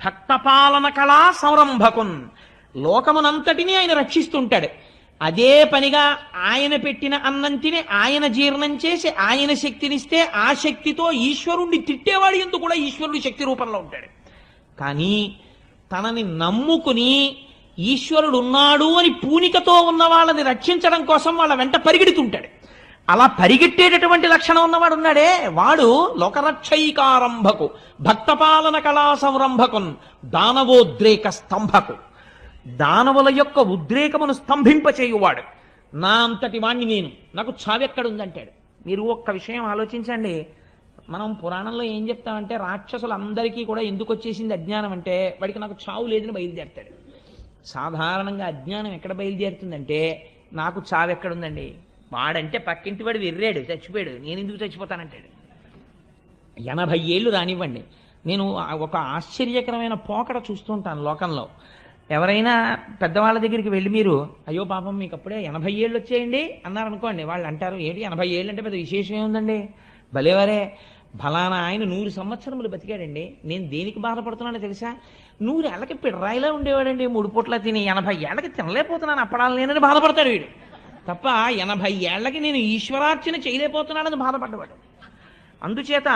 భక్తపాలన కళా సంరంభకున్ లోకమునంతటినీ ఆయన రక్షిస్తుంటాడు. అదే పనిగా ఆయన పెట్టిన అన్నం తిని ఆయన జీర్ణం చేసి ఆయన శక్తినిస్తే ఆ శక్తితో ఈశ్వరుణ్ణి తిట్టేవాడు ఎందుకు కూడా ఈశ్వరుడు శక్తి రూపంలో ఉంటాడు. కానీ తనని నమ్ముకుని ఈశ్వరుడు ఉన్నాడు అని పూనికతో ఉన్న వాళ్ళని రక్షించడం కోసం వాళ్ళ వెంట పరిగెడుతుంటాడు. అలా పరిగెట్టేటటువంటి లక్షణం ఉన్నవాడు ఉన్నాడే, వాడు లోకరక్షైకారంభకు భక్తపాలన కళా సంరంభకున్ దానవోద్రేక స్తంభకు, దానవుల యొక్క ఉద్రేకమును స్తంభింపచేయువాడు. నా అంతటి వాణ్ణి నేను, నాకు చావెక్కడుందంటాడు. మీరు ఒక్క విషయం ఆలోచించండి. మనం పురాణంలో ఏం చెప్తామంటే రాక్షసులందరికీ కూడా ఎందుకు వచ్చేసింది అజ్ఞానం అంటే వాడికి నాకు చావు లేదని బయలుదేరుతాడు. సాధారణంగా అజ్ఞానం ఎక్కడ బయలుదేరుతుందంటే నాకు చావెక్కడుందండి, వాడంటే పక్కింటి వాడు వెర్రాడు చచ్చిపోయాడు, నేను ఎందుకు చచ్చిపోతానంటాడు. 80 ఏళ్ళు రానివ్వండి, నేను ఒక ఆశ్చర్యకరమైన పోకడ చూస్తుంటాను లోకంలో. ఎవరైనా పెద్దవాళ్ళ దగ్గరికి వెళ్ళి మీరు అయ్యో పాపం మీకు అప్పుడే 80 ఏళ్ళు వచ్చేయండి అన్నారనుకోండి, వాళ్ళు అంటారు ఏంటి 80 ఏళ్ళు అంటే పెద్ద విశేషం ఏముందండి, భలేవరే ఫలానా ఆయన 100 సంవత్సరములు బతికాడండి, నేను దేనికి బాధపడుతున్నానో తెలుసా, 100 ఏళ్ళకి పిడరాయిలా ఉండేవాడండి, 3 పూట్ల తిని 80 ఏళ్ళకి తినలేకపోతున్నాను అప్పడాలు నేనని బాధపడతాడు వీడు తప్ప 80 ఏళ్ళకి నేను ఈశ్వరార్చన చేయలేకపోతున్నానని బాధపడ్డవాడు. అందుచేత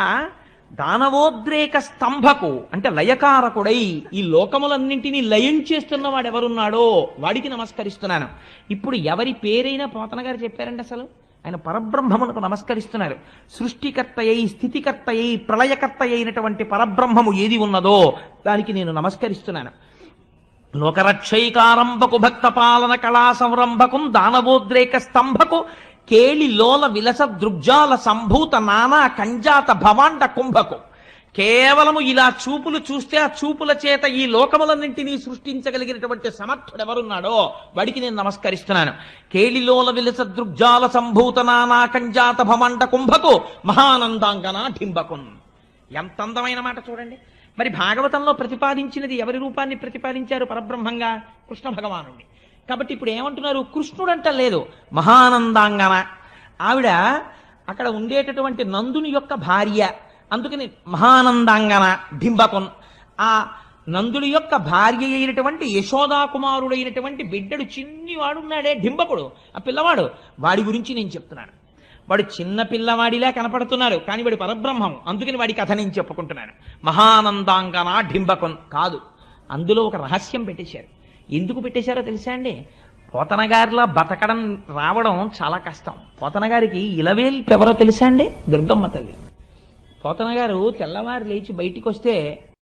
దానవోద్రేక స్తంభకు అంటే లయకారకుడై ఈ లోకములన్నింటినీ లయం చేస్తున్నవాడు ఎవరున్నాడో వాడికి నమస్కరిస్తున్నాను. ఇప్పుడు ఎవరి పేరైనా పోతన గారు చెప్పారండి, అసలు ఆయన పరబ్రహ్మమునకు నమస్కరిస్తున్నారు. సృష్టికర్త అయి స్థితికర్త అయి ప్రళయకర్త అయినటువంటి పరబ్రహ్మము ఏది ఉన్నదో దానికి నేను నమస్కరిస్తున్నాను. లోకరక్షైకారంభకు భక్తపాలన కళా సంరంభకు దానవోద్రేక స్తంభకు కేళి లోల విలస దృగ్జాల సంభూత నానా కంజాత భవాండ కుంభకు. కేవలము ఇలా చూపులు చూస్తే ఆ చూపుల చేత ఈ లోకములన్నింటినీ సృష్టించగలిగినటువంటి సమర్థుడు ఎవరున్నాడో వాడికి నేను నమస్కరిస్తున్నాను. కేళిలోల విలస దృగ్జాల సంభూత నానా కంజాత భవాండ కుంభకు మహానందాంగన ఢింబకున్. ఎంత అందమైన మాట చూడండి. మరి భాగవతంలో ప్రతిపాదించినది ఎవరి రూపాన్ని ప్రతిపాదించారు? పరబ్రహ్మంగా కృష్ణ భగవానుడిని. కాబట్టి ఇప్పుడు ఏమంటున్నారు, కృష్ణుడంట లేదు మహానందాంగన. ఆవిడ అక్కడ ఉండేటటువంటి నందుని యొక్క భార్య, అందుకని మహానందాంగన డింబకున్. ఆ నందుని యొక్క భార్య అయినటువంటి యశోదాకుమారుడైనటువంటి బిడ్డడు చిన్నివాడున్నాడే డింబకుడు, ఆ పిల్లవాడు, వాడి గురించి నేను చెప్తున్నాను. వాడు చిన్న పిల్లవాడిలా కనపడుతున్నారు కానీ వాడి పరబ్రహ్మం, అందుకని వాడి కథ నేను చెప్పుకుంటున్నాను. మహానందాంగన డింబకున్ కాదు, అందులో ఒక రహస్యం పెట్టేశారు. ఎందుకు పెట్టేశారో తెలుసా అండి? పోతన గారిలా బతకడం రావడం చాలా కష్టం. పోతన గారికి ఇలవేల్పు ఎవరో తెలుసా అండి? దుర్గమ్మ తల్లి. పోతన గారు తెల్లవారు లేచి బయటికి వస్తే